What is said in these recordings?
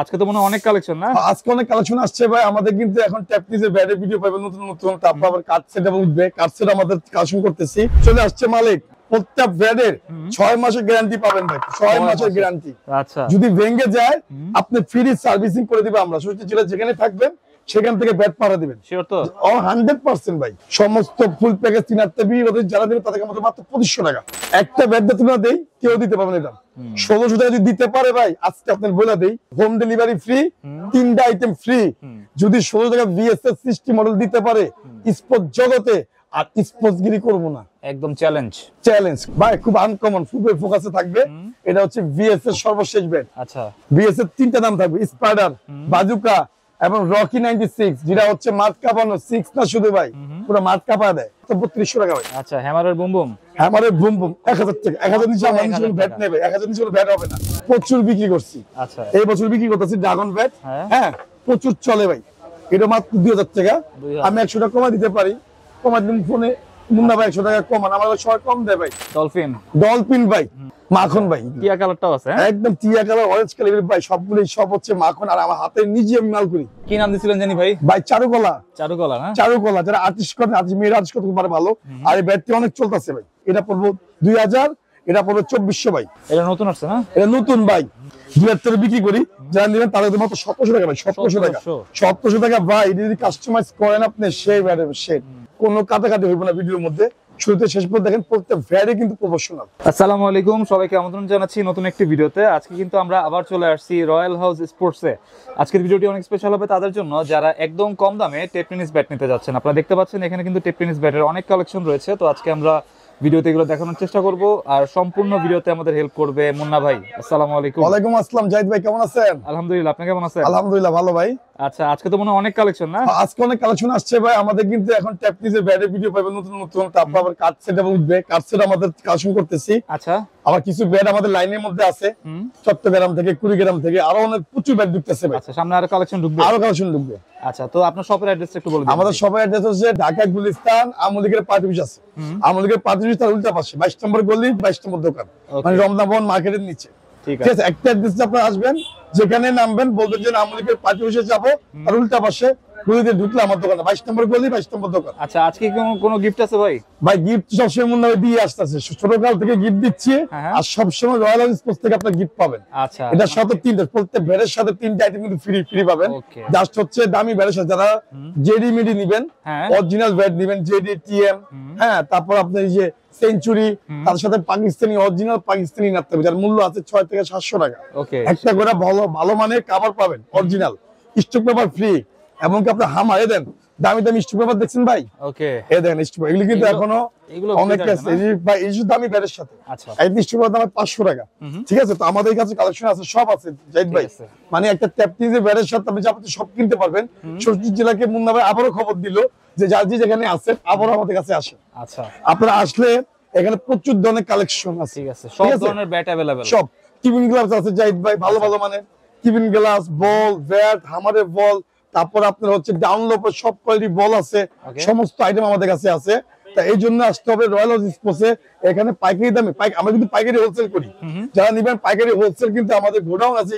আজকে তো মনে হয় অনেক কালেকশন না? আজকে অনেক কালেকশন আসছে ভাই। আমাদের কিন্তু এখন ট্যাপনিজের ব্যাডের ভিডিও পাবেন নতুন নতুন, তারপর আবার কাট সেট এবং উঠবে। কাট সেট আমাদের কালেকশন করতেছি, চলে আসছে মালিক। প্রত্যেক ব্যাডের 6 মাসের গ্যারান্টি পাবেন ভাই, 6 মাসের গ্যারান্টি। আচ্ছা, যদি ভেঙে যায় আপনি ফ্রি সার্ভিসিং করে দিবে আমরা। সুস্থ জেলা যেখানে থাকবেন সেখান থেকে ব্যাট পাড়া দিবেন। শিওর তো? 100% ভাই। সমস্ত ফুল প্যাকেজ 3 যারা দিবে তাদেরকে আমাদের মাত্র 2500 টাকা। একটা ব্যাট দিয়ে তুলে দেই, কেউ দিতে পারবে না। এটা 1600 টাকা যদি দিতে পারে ভাই, আজকে আপনার বলে দেই হোম ডেলিভারি ফ্রি, 3টা আইটেম ফ্রি। যদি 16 টাকা VSS 60 মডেল দিতে পারে স্পোর্টস জগতে, আর স্পোর্টসগিরি করবো না, একদম চ্যালেঞ্জ ভাই। খুব আনকমন ফুটবল ফোকাসে থাকবে। এটা হচ্ছে VSS সর্বশেষ ব্যাট। আচ্ছা, VSS 3টা নাম থাকবে, স্পাইডার, বাজুকা এবং রকি 96, যেটা হচ্ছে মাঠ কাঁপানো 6 না শুধু ভাই, পুরো মাঠ কাঁপা দেয়। তো 3200 টাকা ভাই। আচ্ছা, হ্যামারের বুম বুম 1000 টাকা। 1000 নিচে আমার নিচে কোনো ব্যাট নেবে, 1000 নিচে কোনো ব্যাট হবে না। প্রচুর বিক্রি করছি। আচ্ছা, এই বছর বিক্রি করতেছি ড্রাগন ব্যাট। হ্যাঁ, প্রচুর চলে ভাই। এটা মাত্র 2000 টাকা। আমি 100 টাকা কমা দিতে পারি। কমা দিন ফোনে মুন্না ভাই 100 টাকা কমান, আমার সবাই কম দেয় ভাই। ডলফিন ভাই, মাখন ভাই, টিয়া কালারটাও আছে। একদম টিয়া কালার, অরেঞ্জ কালার ভাই। সবগুলোই সব হচ্ছে মাখন। আর আমার হাতে নিজে আমি মাল করি। কি নাম দিছিলেন জানি ভাই? ভাই চারুকলা। না? চারুকলা যারা আর্টিস্ট করেন, আর্টিস্ট মেয়েরা আর্টিস্ট করতে পারে ভালো। আর এই ব্যাটটি অনেক চলতেছে ভাই। এটা পড়বো 2000, এটা পড়বো 2400 ভাই। এটা নতুন আসছে না? এটা নতুন ভাই। 2000 বিক্রি করি, যারা নেবেন তাদের মাত্র 1700 টাকা ভাই। 1700 টাকা, 1700 টাকা ভাই। এটা যদি কাস্টমাইজ করেন আপনি, সেই ব্যাটের শেড কোনো কাটাকাটি হইব না ভিডিওর মধ্যে। শুরুতে শেষ পর্যন্ত দেখেন, প্রত্যেক ভ্যারি কিন্তু প্রফেশনাল। আসসালামু আলাইকুম, সবাইকে আমন্ত্রণ জানাচ্ছি নতুন একটি ভিডিওতে। আজকে কিন্তু আমরা আবার চলে আসছি রয়্যাল হাউস স্পোর্টসে। আজকের ভিডিওটি অনেক স্পেশাল হবে তাদের জন্য যারা একদম কম দামে টেপ টেনিস ব্যাট নিতে যাচ্ছেন। আপনারা দেখতে পাচ্ছেন এখানে কিন্তু টেপ টেনিস ব্যাটের অনেক কালেকশন রয়েছে। তো আজকে আমরা ভিডিওতে এগুলো দেখানোর চেষ্টা করব, আর সম্পূর্ণ ভিডিওতে আমাদের হেল্প করবে মুন্না ভাই। আসসালামু আলাইকুম। ওয়ালাইকুম আসসালাম। জাহিদ ভাই কেমন আছেন? আলহামদুলিল্লাহ, আপনি কেমন আছেন? আলহামদুলিল্লাহ ভালো ভাই। আচ্ছা, আজকে তো মনে হয় অনেক কালেকশন না? আজকে অনেক কালেকশন আসছে ভাই। আমাদের কিন্তু এখন ট্যাপনিজের ব্যাটের ভিডিও পাবেন নতুন নতুন, তারপর আবার কাট সেট এবং উঠবে। কাট সেট আমাদের কালেকশন করতেছি। আচ্ছা, আবার কিছু ব্যাট আমাদের লাইনের মধ্যে আছে, চট্টগ্রাম থেকে, কুড়িগ্রাম থেকে, আরো অনেক প্রচুর ব্যাট ঢুকতেছে ভাই। আচ্ছা, সামনে আরো কালেকশন ঢুকবে? আরো কালেকশন ঢুকবে। আচ্ছা, তো আপনার শপের অ্যাড্রেসটা একটু বলে দিন। আমাদের শপের অ্যাড্রেস হচ্ছে ঢাকা গুলিস্তান, আমলিগের পার্টি অফিস আছে। আমলিগের পার্টি অফিস তার উল্টা পাশে 22 নম্বর গলি, 22 নম্বর দোকান, মানে রমনা ভবন মার্কেটের নিচে। ঠিক আছে, একটা অ্যাড্রেসে আপনারা আসবেন, যেখানে নামবেন বলবেন যে আমলিগের পার্টি অফিসে যাবো, তার উল্টা পাশে গলিতে ঢুকলে আমার দোকান, 22 নম্বর গলি, 22 নম্বর দোকান। আচ্ছা, আজকে কোনো গিফট আছে ভাই? ভাই গিফট সবসময় মনে হয় দিয়ে আসতেছে, ছোটকাল থেকে গিফট দিচ্ছি। আর সবসময় রয়্যাল হাউস স্পোর্টস থেকে আপনার গিফট পাবেন। আচ্ছা, এটার সাথে 3টা, প্রত্যেক ব্যাটের সাথে 3টা আইটেম কিন্তু ফ্রি পাবেন। জাস্ট হচ্ছে দামি ব্যাটের সাথে যারা জেডি মিডি নিবেন, অরিজিনাল ব্যাট নিবেন, জেডি টিএম, হ্যাঁ, তারপর আপনার এই যে সেঞ্চুরি, তার সাথে পাকিস্তানি, অরিজিনাল পাকিস্তানি নাতে হবে, যার মূল্য আছে 6 থেকে 700 টাকা। একটা করে ভালো মানের কভার পাবেন, অরিজিনাল স্টক পেপার ফ্রি। এমনকি আপনি হামা দেন, দামি দামি স্টক পেপার দেখছেন ভাই? ওকে, এ দেখেন স্টক পেপার, এগুলো কিন্তু এখনো অনেক আছে ভাই। এই যে দামি ব্যাটের সাথে এই স্টক পেপার দাম 500 টাকা। ঠিক আছে, তো আমাদের কাছে কালেকশন আছে, সব আছে জাহিদ ভাই। মানে একটা ট্যাপনিজের ব্যাটের সাথে আপনি যাবতীয় সব কিনতে পারবেন। ষষ্ঠী জেলাকে মুন্না ভাই আবারও খবর দিল যে যার যে যেখানে আছেন আবারও আমাদের কাছে আসেন। আচ্ছা, আপনারা আসলে এখানে প্রচুর ধরনের কালেকশন আছে। ঠিক আছে, সব ধরনের ব্যাট अवेलेबल, সব কিবিন গ্লাভস আছে জাহিদ ভাই, ভালো ভালো মানের কিবিন গ্লাভস, বল, ব্যাট, হামারের বল, তারপর আপনার হচ্ছে ডাউনলোপের সব কোয়ালিটি বল আছে, সমস্ত আইটেম আমাদের কাছে আছে। তা এই জন্য আসতে হবে রয়্যাল হাউস স্পোর্টসে। এখানে পাইকারি দামে, আমরা কিন্তু পাইকারি হোলসেল করি। যারা নিবেন পাইকারি হোলসেল, কিন্তু আমাদের গোডাউন আছে,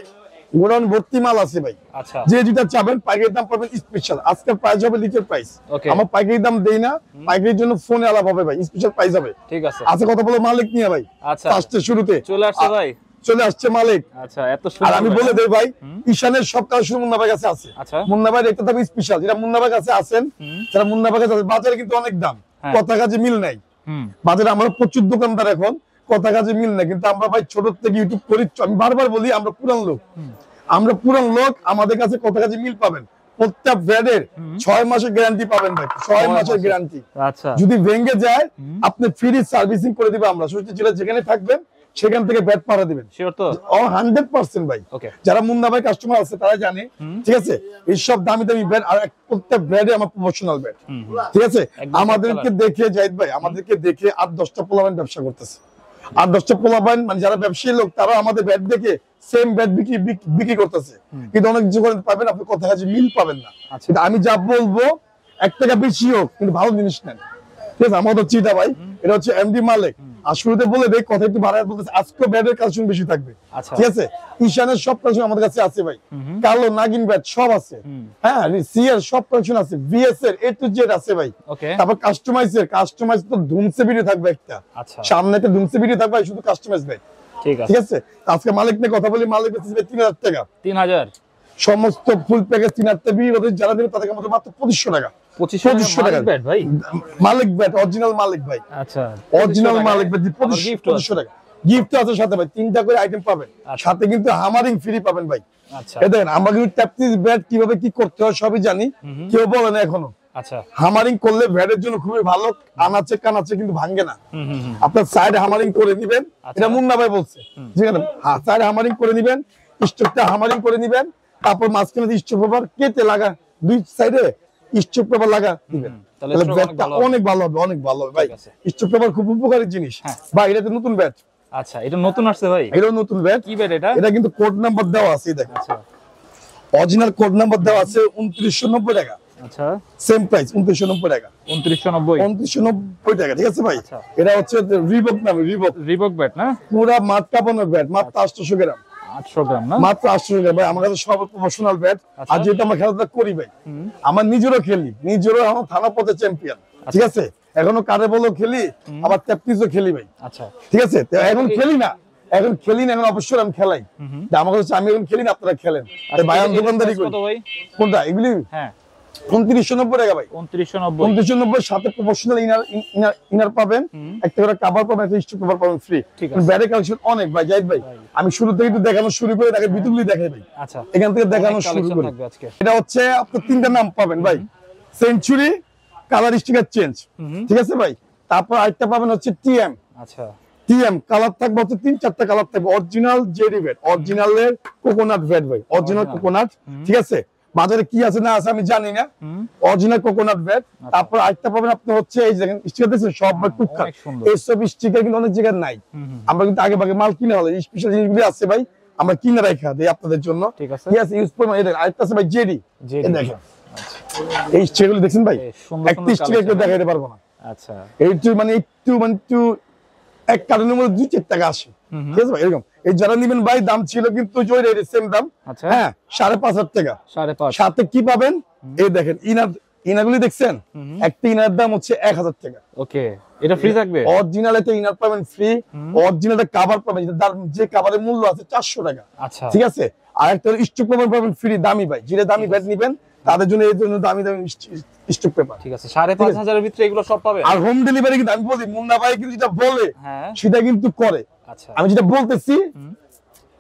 গোডাউন ভর্তি মাল আছে ভাই। আচ্ছা, যে যেটা চাবেন পাইকারি দাম পাবেন স্পেশাল। আজকের প্রাইস হবে লিটার প্রাইস, আমার পাইকারি দাম দেই না। পাইকারির জন্য ফোনে আলাপ হবে ভাই, স্পেশাল প্রাইস হবে। ঠিক আছে, আচ্ছা কথা বলো মালিক নিয়ে ভাই। আচ্ছা, ফার্স্টে শুরুতে চলে আসছে ভাই, চলে আসছে মালিক। আচ্ছা, এত সুন্দর। আর আমি বলে দেই ভাই, ঈশানের সব কালেকশন মুন্না ভাই কাছে আছে। আচ্ছা, মুন্না ভাই একটা দাম স্পেশাল, যেটা মুন্না ভাই কাছে আছেন, যারা মুন্না ভাই কাছে আছে, বাজারে কিন্তু অনেক দাম, কথা কাজে মিল নাই। বাজারে আমরা প্রচুর দোকানদার, এখন কথা কাজে মিল নাই। কিন্তু আমরা ভাই ছোট থেকে ইউটিউব করি, আমি বারবার বলি আমরা পুরান লোক, আমাদের কাছে কথা কাজে মিল পাবেন। প্রত্যেক ব্যাটের 6 মাসের গ্যারান্টি পাবেন ভাই, 6 মাসের গ্যারান্টি। আচ্ছা, যদি ভেঙে যায় আপনি ফ্রি সার্ভিসিং করে দিবে আমরা। সুস্থ জেলা যেখানে থাকবেন সেখান থেকে ব্যাট পাড়া দিবেন। শিওর তো? 100% ভাই। যারা মুন্না ভাই কাস্টমার আছে তারা জানে। ঠিক আছে, এই সব দামি দামি ব্যাট, আর প্রত্যেক ব্যাটে আমার প্রমোশনাল ব্যাট। ঠিক আছে, আমাদেরকে দেখে জাহিদ ভাই, আমাদেরকে দেখে 8-10টা পোলাপান ব্যবসা করতেছে। 8-10টা পোলাপান মানে যারা ব্যবসায়ী লোক, তারা আমাদের ব্যাট দেখে সেম ব্যাট বিক্রি করতেছে। কিন্তু অনেক কিছু পাবেন আপনি কথা কাজে মিল পাবেন না। কিন্তু আমি যা বলবো 1 টাকা বেশি হোক, কিন্তু ভালো জিনিস নেন। ঠিক আছে, আমাদের চিটা ভাই, এটা হচ্ছে এমডি মালিক। আর শুরুতে বলে দেই কথা একটু বাড়ায় বলতেছে, আজকে ব্যাটের কালেকশন বেশি থাকবে। আচ্ছা ঠিক আছে, ঈশানের সব কালেকশন আমাদের কাছে আছে ভাই, কালো নাগিন ব্যাট সব আছে, হ্যাঁ সিএর সব কালেকশন আছে, ভিএস এর এ টু জেড আছে ভাই। ওকে, তারপর কাস্টমাইজ তো ধুমসে ভিডিও থাকবে একটা, আচ্ছা সামনে একটা ধুমসে ভিডিও থাকবে, শুধু কাস্টমাইজ ভাই। ঠিক আছে, ঠিক আছে, আজকে মালিক নিয়ে কথা বলি, মালিক বেচে 3000 টাকা, 3000 সমস্ত ফুল প্যাকেজ 3000 টাকা বিক্রি করতে, যারা দেবে তাদেরকে আমাদের মাত্র 2500 টাকা। 2500 টাকা ব্যাট ভাই, মালিক ব্যাট অরিজিনাল মালিক ভাই, আচ্ছা অরিজিনাল মালিক ব্যাট 2500 টাকা গিফট আছে সাথে ভাই, 3টা করে আইটেম পাবেন, সাথে কিন্তু হামারিং ফ্রি পাবেন ভাই। আচ্ছা এই দেখেন আমরা কিন্তু ট্যাপটিস ব্যাট কিভাবে কি করতে হয় সবই জানি, কেউ বলে না এখনো। আচ্ছা হামারিং করলে ব্যাটের জন্য খুবই ভালো, আনাচে কানাচে কিন্তু ভাঙে না। আপনার সাইড হামারিং করে দিবেন, এটা মুন্না ভাই বলছে, ঠিক আছে, হ্যাঁ সাইড হামারিং করে দিবেন, স্ট্রোকটা হামারিং করে দিবেন, তারপর মাঝখানে স্ট্রোক পেপার কেটে লাগা, দুই সাইডে স্ট্রোক পেপার লাগা দিবেন, তাহলে ব্যাটটা অনেক ভালো হবে, অনেক ভালো হবে ভাই। স্ট্রোক পেপার খুব উপকারী জিনিস ভাই, এটা তো নতুন ব্যাট। আচ্ছা এটা নতুন আসছে ভাই, এটাও নতুন ব্যাট। কি ব্যাট এটা? এটা কিন্তু কোড নাম্বার দেওয়া আছে, দেখেন আচ্ছা অরিজিনাল কোড নাম্বার দেওয়া আছে 2990 টাকা। আচ্ছা সেম প্রাইস 2990 টাকা, 2990 টাকা। ঠিক আছে ভাই, আচ্ছা। এটা হচ্ছে রিবক নামে, রিবক ব্যাট না, পুরা মাঠ কাঁপানোর ব্যাট, মাত্র 800 গ্রাম, 800 গ্রাম না, মাত্র 800 গ্রাম ভাই। আমার কাছে সব প্রফেশনাল ব্যাট, আর যেহেতু আমরা খেলাধুলা করি ভাই, আমার নিজেরও খেলি, নিজেরও আমার থানা পথে চ্যাম্পিয়ন। ঠিক আছে, এখনো কারে বলো খেলি, আবার ট্যাপটিসও খেলি ভাই। আচ্ছা ঠিক আছে, তো এখন খেলি না, এখন অবশ্যই আমি খেলাই, আমার কাছে আমি এখন খেলি না, আপনারা খেলেন। ভাই আমি দোকানদারি করি। কোনটা এগুলি? হ্যাঁ 2990 টাকা ভাই, 2990 সাথে প্রফেশনাল ইনার পাবেন, একটা করে কভার পাবেন, একটা স্ট্রিপ কভার পাবেন ফ্রি। ব্যাটের কালেকশন অনেক ভাই, জাহিদ ভাই আমি শুরু থেকে একটু দেখানো শুরু করে, দেখেন ভিতরগুলি দেখাই ভাই। আচ্ছা এখান থেকে দেখানো শুরু করি। এটা হচ্ছে আপনার 3টা নাম পাবেন ভাই, সেঞ্চুরি, কালার স্টিকার চেঞ্জ, ঠিক আছে ভাই। তারপর আরেকটা পাবেন হচ্ছে টিএম। আচ্ছা টিএম কালার থাকবে হচ্ছে 3-4টা কালার থাকবে, অরিজিনাল জেডি ব্যাট, অরিজিনালের কোকোনাট ব্যাট ভাই, অরিজিনাল কোকোনাট। ঠিক আছে, বাজারে কি আছে না আছে আমি জানি না, অরিজিনাল কোকোনাট ব্যাট। তারপর আরেকটা পাবেন আপনি হচ্ছে এই দেখেন স্টিকার দেখছেন সব ভাই টুকটাক, এইসব স্টিকার কিন্তু অনেক জায়গায় নাই, আমরা কিন্তু আগে ভাগে মাল কিনে হলো, স্পেশাল জিনিসগুলো আছে ভাই, আমরা কিনে রাখা দেই আপনাদের জন্য। ঠিক আছে, ইউজ করবেন। এই দেখেন আরেকটা আছে ভাই জেডি, এই দেখেন এই স্টিকারগুলো দেখছেন ভাই, একটা স্টিকার কেউ দেখাইতে পারবো না। আচ্ছা এইটু মানে একটু এক কারণের মধ্যে 2-4 টাকা আসে। ঠিক আছে ভাই, এরকম এই যারা নিবেন ভাই, দাম ছিল কিন্তু সেম দাম, হ্যাঁ 5,500 টাকা। সাথে কি পাবেন এই দেখেন ইনারগুলি দেখছেন, একটা ইনার দাম হচ্ছে 1000 টাকা। ওকে, এটা ফ্রি থাকবে, অরিজিনাল একটা ইনার পাবেন ফ্রি, অরিজিনাল একটা কভার পাবেন, যে কভারের মূল্য আছে 400 টাকা। আচ্ছা ঠিক আছে, আর একটা স্টক কভার পাবেন ফ্রি, দামি ভাই, যেটা দামি ব্যাট নিবেন তাদের জন্য এই জন্য দামি স্টক পেপার। ঠিক আছে, 5,500 এর ভিতরে এগুলো সব পাবে। আর হোম ডেলিভারি কিন্তু আমি বলি, মুন্না ভাই কিন্তু যেটা বলে সেটা কিন্তু করে। আচ্ছা আমি যেটা বলতেছি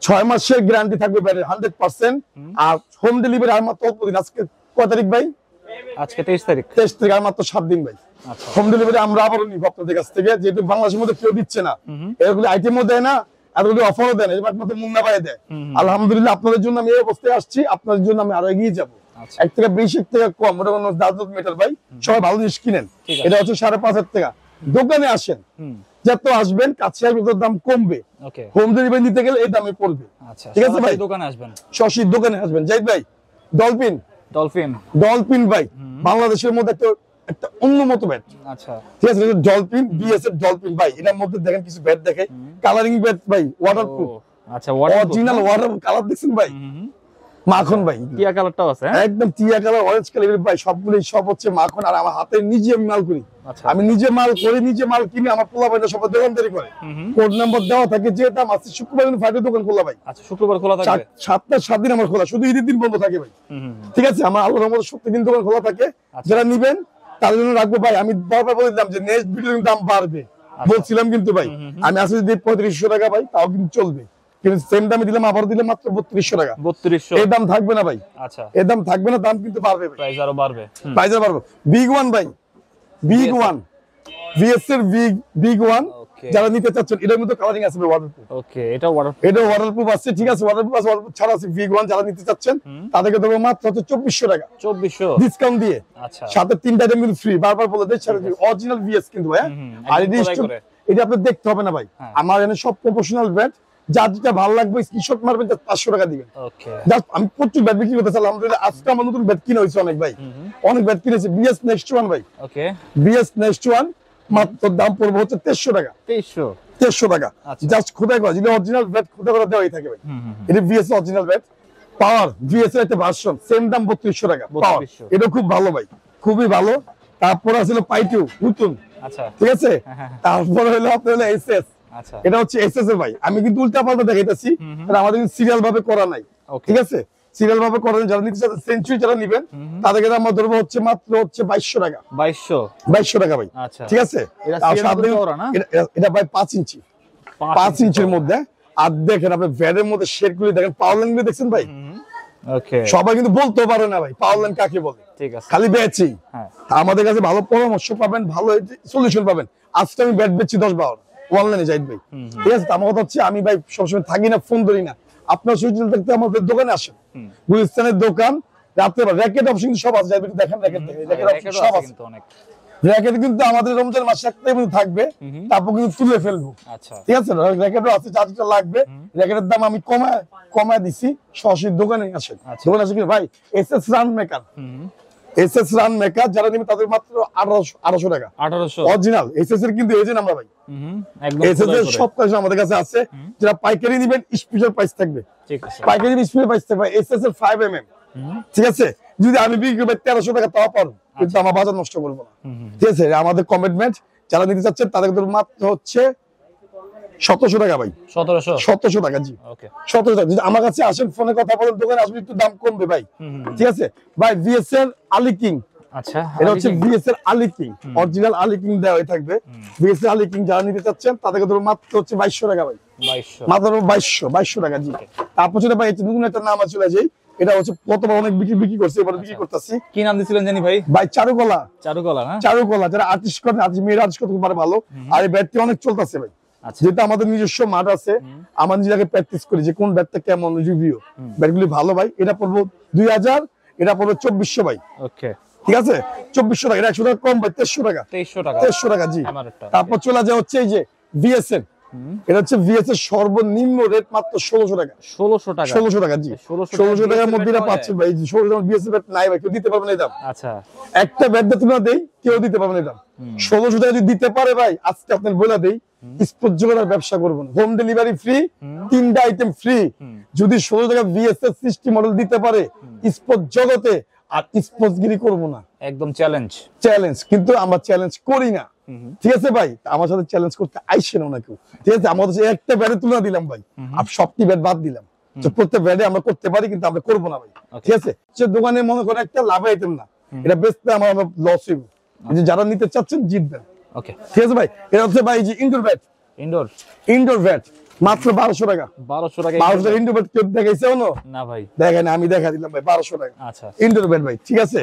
6 মাসের গ্যারান্টি থাকবে ব্যাটের 100%, আর হোম ডেলিভারি আর মাত্র অল্প দিন। আজকে কয় তারিখ ভাই? আজকে 23 তারিখ, 23 তারিখ, আর মাত্র 7 দিন ভাই। আচ্ছা হোম ডেলিভারি আমরা আবারও নিব আপনাদের কাছ থেকে, যেহেতু বাংলাদেশের মধ্যে কেউ দিচ্ছে না, এগুলো আইটেমও দেয় না, এতগুলো অফারও দেয় না, একমাত্র মুন্না ভাই দেয়। আলহামদুলিল্লাহ আপনাদের জন্য আমি এই অবস্থায় আসছি, আপনাদের জন্য আমি আরো এগিয়ে যাবো। 1 থেকে 20 থেকে কম, ওটা কোনো দাদুক মেটার ভাই, সবাই ভালো জিনিস কিনেন। এটা হচ্ছে 5,500 টাকা। দোকানে আসেন, যত আসবেন কাছে আসবেন দাম কমবে, হোম ডেলিভারি নিতে গেলে এই দামে পড়বে। ঠিক আছে ভাই, দোকানে আসবেন, শশীর দোকানে আসবেন। জাহিদ ভাই ডলফিন ভাই বাংলাদেশের মধ্যে একটা উন্নত ব্যাট। আচ্ছা ঠিক আছে, ডলফিন বিএসএফ ডলফিন ভাই, এটার মধ্যে দেখেন কিছু ব্যাট দেখে, কালারিং ব্যাট ভাই, ওয়াটারপ্রুফ। আচ্ছা অরিজিনাল ওয়াটার কালার দেখছেন ভাই, মাখন ভাই, টিয়া কালারটাও আছে, একদম টিয়া কালার, অরেঞ্জ কালার ভাই, সবগুলো সব হচ্ছে মাখন। আর আমার হাতে নিজে আমি মাল করি, আমি নিজে মাল করি, নিজে মাল কিনে, আমার পোলা ভাইটা সব দোকানদারি করে, কোড নাম্বার দেওয়া থাকে, যে দাম আছে। শুক্রবার দিন ফাইটে দোকান খোলা ভাই। আচ্ছা শুক্রবার খোলা থাকে, 7 দিন আমার খোলা, শুধু ঈদের দিন বন্ধ থাকে ভাই। ঠিক আছে, আমার আল্লাহর রহমতে 7 দিন দোকান খোলা থাকে। যারা নিবেন তাদের জন্য রাখবো ভাই। আমি বারবার বলে দিলাম যে নেক্সট ভিডিওর দাম বাড়বে বলছিলাম, কিন্তু ভাই আমি আসলে যদি 3500 টাকা ভাই তাও কিন্তু চলবে, কিন্তু সেম দামে দিলাম, আবার দিলাম মাত্র 3200 টাকা। 3200 এই দাম থাকবে না ভাই। আচ্ছা এই দাম থাকবে না, দাম কিন্তু বাড়বে ভাই, প্রাইস আরো বাড়বে, বিগ ওয়ান ভাই, বিগ ওয়ান ভিএস এর বিগ ওয়ান যারা নিতে চাচ্ছেন, এটার মধ্যে কালারিং আছে ওয়াটারপ্রুফ। ওকে, এটা ওয়াটারপ্রুফ আছে। ঠিক আছে, ওয়াটারপ্রুফ আছে, ওয়াটারপ্রুফ ছাড়া আছে। বিগ ওয়ান যারা নিতে চাচ্ছেন তাদেরকে দেবো মাত্র হচ্ছে 2400 টাকা, 2400 ডিসকাউন্ট দিয়ে। আচ্ছা সাথে 3টা আইটেম কিন্তু ফ্রি, বারবার বলে দেই, অরিজিনাল ভিএস কিন্তু ভাই। আর এটা আপনি দেখতে হবে না ভাই, আমার এখানে সব প্রফেশনাল ব্যাট, যার যেটা ভালো লাগবে স্ক্রিনশট মারবেন, 500 টাকা দিবেন। ওকে জাস্ট আমি প্রচুর ব্যাট বিক্রি করতেছি আলহামদুলিল্লাহ। আজকে আমার নতুন ব্যাট কিনে হয়েছে অনেক ভাই, অনেক ব্যাট কিনেছি। বিএস নেক্সট ওয়ান ভাই, ওকে বিএস নেক্সট ওয়ান মাত্র দাম পড়বে হচ্ছে 2300 টাকা। 2300 টাকা জাস্ট খোদাই করা, যদি অরিজিনাল ব্যাট খোদাই করা দেওয়াই থাকে ভাই। এটা ভিএস অরিজিনাল ব্যাট পাওয়ার, ভিএস এর একটা ভার্সন, সেম দাম 3200 টাকা পাওয়ার। এটা খুব ভালো ভাই, খুবই ভালো। তারপর আসলে পাইটু নতুন, আচ্ছা ঠিক আছে। তারপর হলো আপনার হলো এসএস, আচ্ছা এটা হচ্ছে এসএস এর ভাই। আমি কিন্তু উল্টা পাল্টা দেখাইতাছি, কারণ আমাদের কিন্তু সিরিয়াল ভাবে করা নাই, ঠিক আছে। সিরিয়াল ভাবে করা যারা নিতে চান, সেঞ্চুরি যারা নেবেন তাদেরকে আমরা ধরবো হচ্ছে মাত্র হচ্ছে 2200 টাকা। 2200 টাকা ভাই, আচ্ছা ঠিক আছে। এটা ভাই 5 ইঞ্চি, 5 ইঞ্চির মধ্যে। আর দেখেন আপনি ভ্যানের মধ্যে শেডগুলি দেখেন, পাওয়ার লাইন গুলো দেখছেন ভাই। ওকে, সবাই কিন্তু বলতে পারে না ভাই পাওয়ার লাইন কাকে বলে, ঠিক আছে, খালি বেচি। আমাদের কাছে ভালো পরামর্শ পাবেন, ভালো সলিউশন পাবেন। আজকে আমি ব্যাট বেচছি 10-12 অনলাইনে জাহিদ ভাই, ঠিক আছে। আমার কথা হচ্ছে আমি ভাই সবসময় থাকি না, ফোন ধরি না। আপনার সুযোগ দেখতে আমাদের দোকানে আসেন, গুলিস্তানের দোকান। রাত্রে র্যাকেট অপশন সব আছে, দেখেন র্যাকেট অপশন সব আছে। র্যাকেট কিন্তু আমাদের রমজান মাসে একটা থাকবে, তারপর কিন্তু তুলে ফেলবো, আচ্ছা ঠিক আছে। র্যাকেটও আছে, চার্জটা লাগবে। র্যাকেটের দাম আমি কমায় দিছি, সরাসরি দোকানে আসেন। দোকানে আসে কি ভাই, SS run maker, SS run maker যারা নেবে তাদের মাত্র 1800 টাকা অরিজিনাল এসএস এর। কিন্তু এই যে আমরা ভাই এসএস এর সব কালেকশন আমাদের কাছে আছে। যারা পাইকারি নেবেন স্পেশাল প্রাইস থাকবে, ঠিক আছে, পাইকারি স্পেশাল প্রাইস থাকবে। এসএস এর 5mm, ঠিক আছে। যদি আমি বিক্রি করি 1300 টাকা তাও পারবো, কিন্তু আমার বাজার নষ্ট করবো না, ঠিক আছে। আমাদের কমিটমেন্ট। যারা নিতে চাচ্ছেন তাদের মাত্র হচ্ছে 1700 টাকা ভাই, 1700 টাকা, জি 1700 টাকা। যদি আমার কাছে আসেন, ফোনে কথা বলেন, দোকানে আসবেন, একটু দাম কমবে ভাই, ঠিক আছে ভাই। ভিএস এর আলি কিং, আচ্ছা এটা হচ্ছে ভিএস এর আলি কিং, অরিজিনাল আলি কিং দেওয়া থাকবে। ভিএস এর আলি কিং যারা নিতে চাচ্ছেন তাদেরকে ধরুন মাত্র হচ্ছে 2200 টাকা ভাই, মাত্র 2200 টাকা, জি। তারপর সেটা ভাই নতুন একটা নাম চলে যায়, এটা হচ্ছে গতবার অনেক বিক্রি করছে, এবার বিক্রি করতেছি। কি নাম দিছিলেন জানি ভাই? ভাই চারুকলা, না চারুকলা। যারা আর্টিস্ট করেন, আজ মেয়েরা আর্টিস্ট করতে পারে ভালো। আর এই ব্যাটটি অনেক চলতেছে ভাই, যেটা আমাদের নিজস্ব মাঠ আছে, আমার নিজেকে প্র্যাকটিস করি যে কোন ব্যাটটা কেমন রিভিউ। ব্যাটগুলি ভালো ভাই। এটা পড়বো 2000, এটা পড়বো 2400 ভাই, ওকে ঠিক আছে। 2400 টাকা, এটা 100 টাকা কম ভাই, 2300 টাকা, 2300 টাকা, জি। তারপর চলে যায় হচ্ছে এই যে ভিএসএন, এটা হচ্ছে ভিএস এর সর্বনিম্ন রেট মাত্র 1600 টাকা, 1600 টাকা, জি। 1600 টাকার মধ্যে এটা পাচ্ছেন ভাই। 1600 টাকা ভিএস এর ব্যাট নাই ভাই, কেউ দিতে পারবে না এই দাম, আচ্ছা। একটা ব্যাট দিয়ে তোমরা দেই, কেউ দিতে পারবে না এই দাম। 1600 টাকা যদি দিতে পারে ভাই, আজকে আপনার বলে দেই, স্পোর্ট জগতের ব্যবসা করব না, হোম ডেলিভারি ফ্রি, 3টা আইটেম ফ্রি। যদি 16 টাকা ভিএস এর 60 মডেল দিতে পারে স্পোর্ট জগতে, আর স্পোর্টসগিরি করব না, একদম চ্যালেঞ্জ। কিন্তু আমরা চ্যালেঞ্জ করি না, ঠিক আছে ভাই। আমার সাথে চ্যালেঞ্জ করতে আইসেন না কেউ, ঠিক আছে। আমাদের একটা ব্যাটে তুলে দিলাম ভাই, আর সবটি ব্যাট বাদ দিলাম। প্রত্যেক ব্যাটে আমরা করতে পারি, কিন্তু আমরা করবো না ভাই, ঠিক আছে। দোকানে মনে করে একটা লাভ আইটেম না, এটা বেচতে আমার লস হইব। যারা নিতে চাচ্ছেন জিতবেন, ওকে ঠিক আছে ভাই। এটা হচ্ছে ভাই যে ইনডোর ব্যাট, ইনডোর ব্যাট মাত্র 1200 টাকা, 1200 টাকা ইনডোর ব্যাট। কেউ দেখাইছে না ভাই? দেখেন আমি দেখা দিলাম ভাই, 1200 টাকা, আচ্ছা ইনডোর ব্যাট ভাই, ঠিক আছে।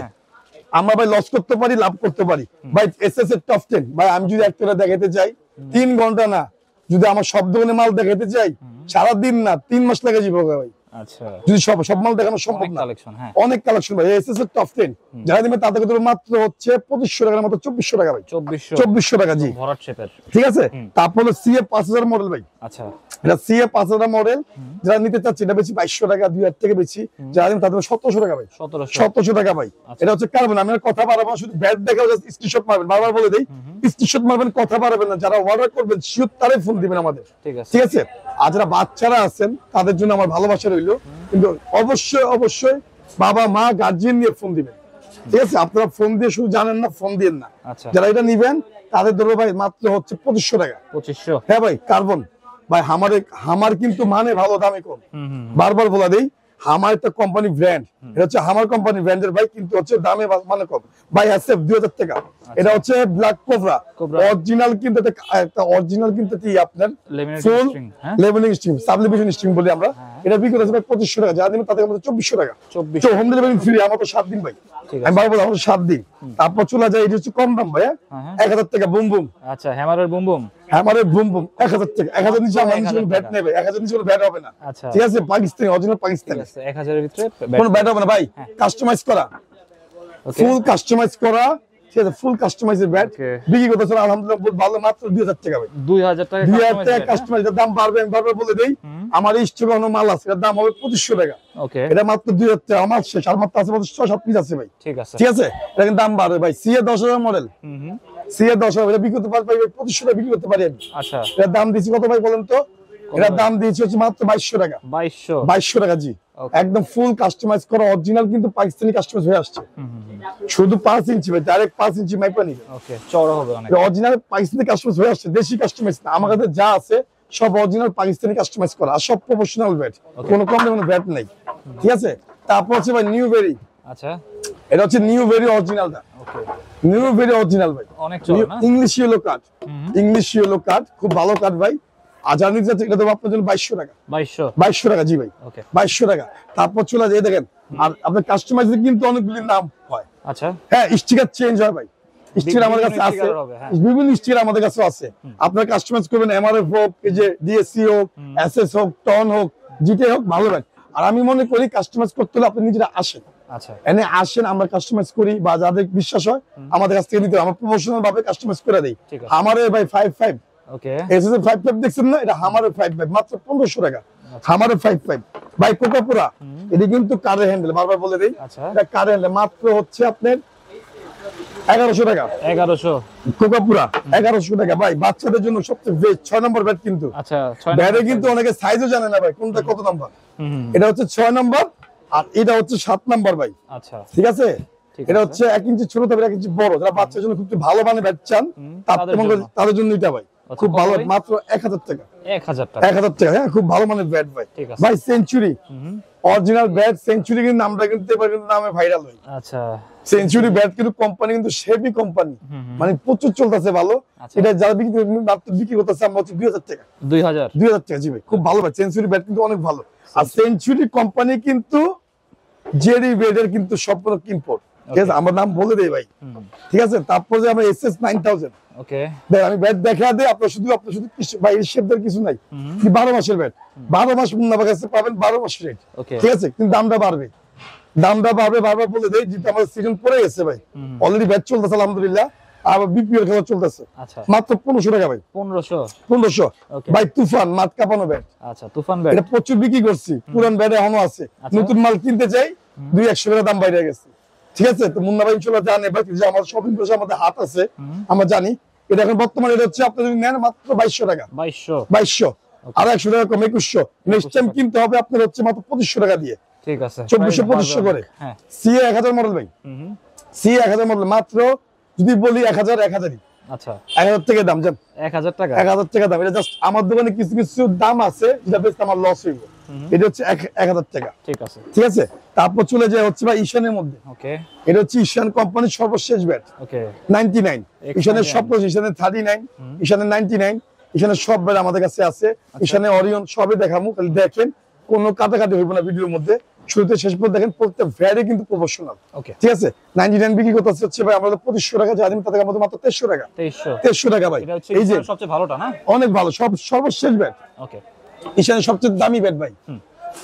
আমরা ভাই লস করতে পারি, লাভ করতে পারি ভাই। এসএস এর টপ 10 ভাই, আমি যদি একটা দেখাইতে চাই 3 ঘন্টা না, যদি আমার সব দোকানে মাল দেখাইতে চাই সারা দিন না, 3 মাস লাগে যাবে ভাই, আচ্ছা। যদি সব মাল দেখানো সম্ভব না, অনেক কালেকশন ভাই। এসএস এর টপ 10 যারা দিবেন তাদেরকে ধরে মাত্র হচ্ছে 2500 টাকার মতো, 2400 টাকা ভাই, 2400 টাকা, জি ভরাট শেপের, ঠিক আছে। তারপর সিএ 5000 মডেল ভাই, আচ্ছা এটা সিএ 5000 মডেল। যারা নিতে চাচ্ছে এটা বেশি 2200 টাকা, 2000 থেকে বেশি। যারা দিবেন তাদের 1700 টাকা ভাই, 1700 টাকা ভাই। এটা হচ্ছে কার্বন। আমি আর কথা বাড়াবো, শুধু ব্যাট দেখাও, জাস্ট স্ক্রিনশট মারবেন, বারবার বলে দেই স্ক্রিনশট মারবেন, কথা বাড়াবেন না। যারা অর্ডার করবেন শিওর তারে ফোন দিবেন আমাদের, ঠিক আছে। আর যারা বাচ্চারা আছেন তাদের জন্য আমার ভালোবাসা রইলো, কিন্তু অবশ্যই বাবা মা গার্জিয়ান নিয়ে ফোন দিবেন, ঠিক আছে। আপনারা ফোন দিয়ে শুধু জানেন না, ফোন দিয়েন না। যারা এটা নিবেন তাদের ধরো ভাই মাত্র হচ্ছে 2500 টাকা, 2500, হ্যাঁ ভাই। কার্বন ভাই, হামার কিন্তু মানে ভালো, দামে কম। বারবার বলা দেই, হামার একটা কোম্পানি ব্র্যান্ড, এটা হচ্ছে হামার কোম্পানি ব্র্যান্ডের ভাই, কিন্তু হচ্ছে দামে মানে কম ভাই। এসএফ 2000 টাকা। এটা হচ্ছে ব্ল্যাক কোবরা অরিজিনাল, কিন্তু একটা অরিজিনাল, কিন্তু কি আপনার ফুল লেভেলিং স্ট্রিং, সাবলিমেশন স্ট্রিং বলি আমরা। এটা বিক্রি হচ্ছে ভাই 2500 টাকা, যারা দিবেন তাদের মধ্যে 2400 টাকা। হোম ডেলিভারি ফ্রি, আমার তো 7 দিন ভাই, আমি বারবার আমার 7 দিন। তারপর চলে যায়, এটা হচ্ছে কম দাম ভাই, 1000 টাকা বুম বুম, আচ্ছা হ্যামারের বুম বুম, 1000 টাকা। 1000 নিচে আমার নিচে ভ্যাট নেবে, 1000 নিচে ভ্যাট হবে না, ঠিক আছে। পাকিস্তানি অরিজিনাল পাকিস্তানি, 1000 এর ভিতরে কোনো ভ্যাট হবে না ভাই। কাস্টমাইজ করা, ফুল কাস্টমাইজ করা, ঠিক আছে। ফুল কাস্টমাইজের ব্যাট বিক্রি করতেছে আলহামদুলিল্লাহ ভালো, মাত্র 2000 টাকা ভাই, 2000 টাকা কাস্টমাইজ। দাম বাড়বে, আমি বারবার বলে দেই, আমার এই স্টকে কোনো মাল আছে, এর দাম হবে 2500 টাকা, ওকে। এটা মাত্র 2000 টাকা, আমার শেষ, আর মাত্র আছে 6-7 পিস আছে ভাই, ঠিক আছে। এটা কিন্তু দাম বাড়বে ভাই। সিএ 10000 মডেল, সিএ 10,000 এটা বিক্রি করতে পারি ভাই 2500 টাকা বিক্রি করতে পারি আমি। আচ্ছা, এটার দাম দিয়েছি কত ভাই বলেন তো? এটার দাম দিয়েছি হচ্ছে মাত্র 2200 টাকা। 2200 টাকা জি। একদম ফুল কাস্টমাইজ করা অরিজিনাল, কিন্তু পাকিস্তানি কাস্টমাইজ হয়ে আসছে। শুধু 5 ইঞ্চি ভাই, ডাইরেক্ট 5 ইঞ্চি মাইপা নিবে। ওকে, চওড়া হবে অনেক। অরিজিনাল পাকিস্তানি কাস্টমাইজ হয়ে আসছে, দেশি কাস্টমাইজ না। আমার কাছে যা আছে সব অরিজিনাল পাকিস্তানি কাস্টমাইজ করা, আর সব প্রফেশনাল ব্যাট, কোনো কম কোনো ব্যাট নাই। ঠিক আছে, তারপর হচ্ছে ভাই নিউ বেরি। আচ্ছা, এটা হচ্ছে নিউ বেরি অরিজিনালটা। ওকে, নিউ বেরি অরিজিনাল ভাই, অনেক চওড়া না? ইংলিশ ইয়েলো কাট, ইংলিশ ইয়েলো কাট, খুব ভালো কাট ভাই। আর জানি যাচ্ছে এটা দেবো আপনার জন্য 2200 টাকা। 2200 টাকা জি ভাই, 2200 টাকা। তারপর চলে যায় দেখেন, আর আপনার কাস্টমাইজে কিন্তু অনেকগুলি নাম হয়। আচ্ছা, হ্যাঁ, স্টিকার চেঞ্জ হয় ভাই, স্টিকার আমাদের কাছে আছে, বিভিন্ন স্টিকার আমাদের কাছে আছে। আপনার কাস্টমাইজ করবেন এমআরএফ হোক, এই যে ডিএসসি হোক, এসএস হোক, টন হোক, জিটি হোক, ভালো ভাই। আর আমি মনে করি কাস্টমাইজ করতে হলে আপনি নিজেরা আসেন। আচ্ছা, এনে আসেন, আমরা কাস্টমাইজ করি, বা যাদের বিশ্বাস হয় আমাদের কাছ থেকে নিতে হবে। আমরা প্রফেশনাল ভাবে কাস্টমাইজ করে দেই। আমারে ভাই 55, ওকে, এসএস 55 দেখছেন না, এটা আমারে 55 মাত্র 1500 টাকা। আমারে 55 ভাই, কোকাপুরা, এটা কিন্তু কারের হ্যান্ডেল, বারবার বলে দেই, এটা কারের হ্যান্ডেল, মাত্র হচ্ছে আপনার 1100 টাকা। 1100 কোকাপুরা, 1100 টাকা ভাই। বাচ্চাদের জন্য সবচেয়ে বেস্ট 6 নম্বর ব্যাট কিন্তু। আচ্ছা, ব্যাটে কিন্তু অনেকে সাইজও জানে না ভাই, কোনটা কত নাম্বার। এটা হচ্ছে 6 নম্বর, আর এটা হচ্ছে 7 নম্বর ভাই। আচ্ছা, ঠিক আছে। এটা হচ্ছে 1 ইঞ্চি ছোট, তবে 1 ইঞ্চি বড়। যারা বাচ্চার জন্য খুব ভালো মানে ব্যাট চান, তাদের জন্য এটা ভাই খুব ভালো, মাত্র 1000 টাকা। 1000 টাকা, হ্যাঁ, খুব ভালো মানের ব্যাট ভাই। ভাই সেঞ্চুরি অরিজিনাল ব্যাট, সেঞ্চুরি কিন্তু নামটা কিন্তু এবার কিন্তু নামে ভাইরাল হয়। আচ্ছা, সেঞ্চুরি ব্যাট কিন্তু কোম্পানি কিন্তু শেভি কোম্পানি, মানে প্রচুর চলতেছে ভালো। এটা যারা বিক্রি করতেছে আমরা হচ্ছে 2000 টাকা। 2000 টাকা জি ভাই, খুব ভালো ভাই। সেঞ্চুরি ব্যাট কিন্তু অনেক ভালো। আর সেঞ্চুরি কোম্পানি কিন্তু জেরি ব্যাটের কিন্তু সম্পূর্ণ ইম্পোর্ট। ঠিক আছে, আমার নাম বলে দেই ভাই। ঠিক আছে, তারপর যে আমরা এসএস 9000, ওকে, দেখ আমি ব্যাট দেখা দেই, আপনার শুধু ভাই শেপদের কিছু নাই, কি 12 মাসের ব্যাট, 12 মাস মুন্নাবার কাছে পাবেন 12 মাসের রেট। ঠিক আছে, কিন্তু দামটা বাড়বে, বারবার বলে দেই, যেটা আমাদের সিজন পড়ে গেছে ভাই, অলরেডি ব্যাট চলতেছে আলহামদুলিল্লাহ, আর বিপিএল খেলা চলতেছে। মাত্র 1500 টাকা ভাই। 1500 ভাই। তুফান মাঠ কাঁপানো ব্যাট। আচ্ছা, তুফান ব্যাট এটা প্রচুর বিক্রি করছি, পুরান ব্যাট এখনো আছে। নতুন মাল কিনতে চাই 200 টাকা দাম বাইরে গেছে। ঠিক আছে, তো মুন্না ভাই ইনশাআল্লাহ জানে ভাই যে আমাদের শপিং করে আমাদের হাত আছে, আমরা জানি। এটা এখন বর্তমানে এটা হচ্ছে আপনি যদি নেন মাত্র 2200 টাকা। 2200 আর 100 টাকা কম 2100। নেক্সট টাইম কিনতে হবে আপনার হচ্ছে মাত্র 2500 টাকা দিয়ে। ঠিক আছে, 2400 করে। হ্যাঁ, সিএ 1000 মডেল ভাই, সিএ 1000 মডেল, মাত্র যদি বলি 1000ই। আচ্ছা, 1000 টাকা দাম, জান 1000 টাকা, 1000 টাকা দাম। এটা জাস্ট আমার দোকানে কিছু কিছু দাম আছে যেটা বেশ আমার লস হইব। এটা হচ্ছে 1000 টাকা। ঠিক আছে, ঠিক আছে। তারপর চলে যায় হচ্ছে ভাই ঈশানের মধ্যে। ওকে, এটা হচ্ছে ঈশান কোম্পানির সর্বশেষ ব্যাট। ওকে, 99 ঈশানের সব, ঈশানের 39, ঈশানের 99, ঈশানের সব ব্যাট আমাদের কাছে আছে। ঈশানের অরিয়ন সবই দেখামু, খালি দেখেন, কোনো কাটাকাটি হইব না ভিডিওর মধ্যে। শুরুতে শেষ পর্যন্ত দেখেন, প্রত্যেক ভ্যারি কিন্তু প্রফেশনাল। ওকে, ঠিক আছে। 99 বিক্রি করতে হচ্ছে ভাই আমরা 2500 টাকা, যা দিন তাদের আমাদের মাত্র 2300 টাকা। 2300 টাকা ভাই। এই যে সবচেয়ে ভালোটা না, অনেক ভালো, সর্বশেষ ব্যাট। ওকে, ঈশানের সবচেয়ে দামি ব্যাট ভাই।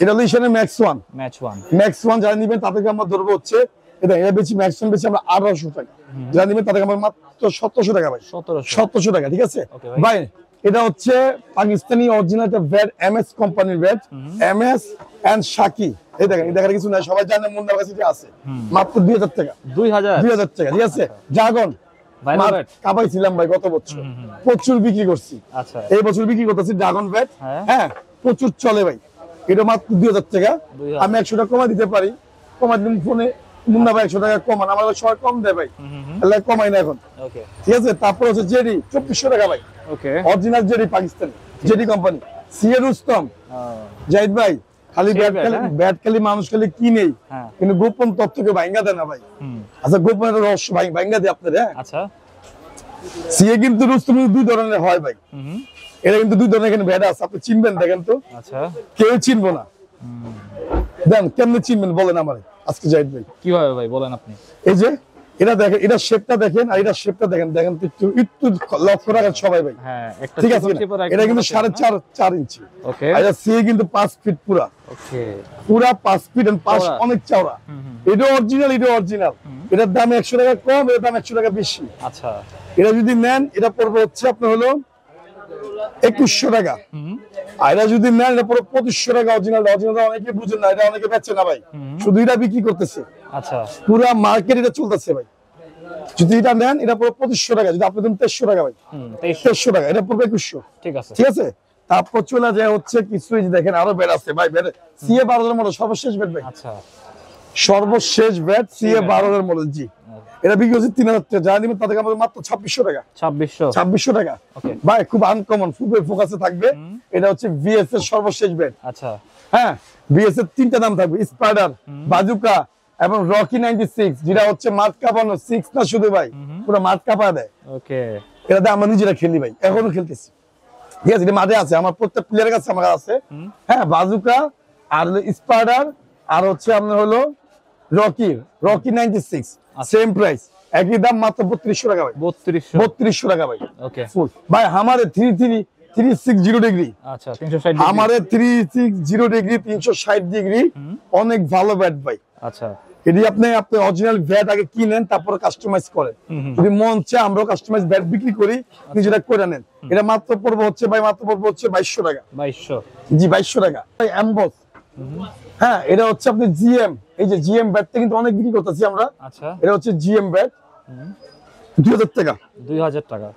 এটা হলো ঈশানের ম্যাক্স 1 যারা নিবেন তাদেরকে আমরা ধরবো হচ্ছে, এটা বেশি ম্যাক্স 1 বেশি আমরা 1800 টাকা। যারা নিবেন তাদেরকে আমরা মাত্র 1700 টাকা ভাই। 1700 টাকা। ঠিক আছে ভাই। এটা হচ্ছে পাকিস্তানি অরিজিনাল একটা ব্যাট, এমএস কোম্পানির ব্যাট, এমএস এন্ড শাকি। এই দেখেন, এই দেখার কিছু নাই, সবাই জানে মুন্নার কাছে আছে। মাত্র 2000 টাকা। 2000 টাকা। ঠিক আছে, ড্রাগন কাপাইছিলাম ভাই গত বছর, প্রচুর বিক্রি করছি। আচ্ছা, এই বছর বিক্রি করতেছি ড্রাগন ব্যাট। হ্যাঁ, প্রচুর চলে ভাই। এটা মাত্র 2000 টাকা। আমি 100 টাকা কমা দিতে পারি, কমা দিন ফোনে, মুন্না ভাই 100 টাকা কমান, আমার সবাই কম দেয় ভাই, আল্লাহ কমাই না এখন। ওকে, ঠিক আছে। তারপর হচ্ছে জেডি 2400 টাকা ভাই। Okay, original JD, Pakistani JD company. CA Rustam, Zahid ভাই, খালি ব্যাট খালি মানুষ খালি কিনেই, কিন্তু গোপন তথ্যকে ভাঙ্গা দেয় না ভাই। আচ্ছা, গোপন রহস্য ভাঙ্গা দেয় আপনার। হ্যাঁ, আচ্ছা, সিএ কিন্তু রুস্তম 2 ধরনের হয় ভাই। এটা কিন্তু 2 ধরনের এখানে ব্যাট আছে, আপনি চিনবেন, দেখেন তো। আচ্ছা, কেউ চিনবো না, দেন কেমনে চিনবেন বলেন আমারে আজকে জাহিদ ভাই। কিভাবে ভাই বলেন আপনি? এই যে এটা দেখেন, এটা শেপটা দেখেন, আর এটা শেপটা দেখেন, দেখেন তো একটু লক্ষ্য রাখেন সবাই ভাই। হ্যাঁ, একটা ঠিক আছে। এটা কিন্তু 4.5 ইঞ্চি। ওকে, আর এটা সিএ কিন্তু 5 ফিট পুরা। ওকে, পুরা 5 ফিট এন্ড 5 অনেক চওড়া। এটা অরিজিনাল, এটা অরিজিনাল। এটার দাম 100 টাকা কম, এর দাম 100 টাকা বেশি। আচ্ছা, এটা যদি নেন এটা পড়বে হচ্ছে আপনার হলো 2100 টাকা। আর এটা যদি নেন এটা পুরো 2500 টাকা। অরিজিনাল অনেকে বুঝেন না, এটা অনেকে বেচে না ভাই, শুধু এটা বিক্রি করতেছে। আচ্ছা, পুরা মার্কেট এটা চলতেছে ভাই। যদি এটা নেন এটা পুরো 2500 টাকা, যদি আপনি দেন 2300 টাকা ভাই, 2300 টাকা, এটা পুরো 2100। ঠিক আছে। তারপর চলে যায় হচ্ছে কিছু, এই যে দেখেন আরো ব্যাট আছে ভাই, ব্যাট সিএ 12 এর মডেল, সর্বশেষ ব্যাট ভাই। আচ্ছা, সর্বশেষ ব্যাট সিএ 12 এর মডেল। জি, এটা বিক্রি হচ্ছে 3000 টাকা, যা নিবেন তাদেরকে আমাদের মাত্র 2600 টাকা। 2600 টাকা ভাই, খুব আনকমন, ফুল ফোকাসে থাকবে। এটা হচ্ছে ভিএস এর সর্বশেষ ব্যাট। আচ্ছা, হ্যাঁ, ভিএস এর 3টা নাম থাকবে, স্পাইডার, বাজুকা এবং রকি 96, যেটা হচ্ছে মাঠ কাঁপানো 6 না শুধু ভাই, পুরো মাঠ কাঁপা দেয়। ওকে, এটা আমরা নিজেরা খেলি ভাই, এখনো খেলতেছি। ঠিক আছে, এটা মাঠে আছে, আমার প্রত্যেক প্লেয়ারের কাছে আমার আছে। হ্যাঁ, বাজুকা আর স্পাইডার আর হচ্ছে আপনার হলো রকি 96, সেম প্রাইস, একই দাম, মাত্র 3200 টাকা ভাই। 3200 টাকা ভাই। ওকে, ফুল ভাই। আমাদের 360 ডিগ্রি, আচ্ছা 360 আমাদের 360 ডিগ্রি 360 ডিগ্রি, অনেক ভালো ব্যাট ভাই। আচ্ছা, এটি আপনি অরিজিনাল ব্যাট আগে কিনেন, তারপর কাস্টমাইজ করেন। যদি মন চায় আমরাও কাস্টমাইজ ব্যাট বিক্রি করি, নিজেরা করে নেন। এটা মাত্র পড়বে হচ্ছে ভাই, মাত্র পড়বে হচ্ছে 2200 টাকা। 2200, জি 2200 টাকা ভাই। এমবস, হ্যাঁ, এটা হচ্ছে আপনি জিএম, এই যে জিএম ব্যাটটা কিন্তু অনেক বিক্রি করতেছি আমরা। আচ্ছা, এটা হচ্ছে জিএম ব্যাট, 2000 টাকা। 2000 টাকা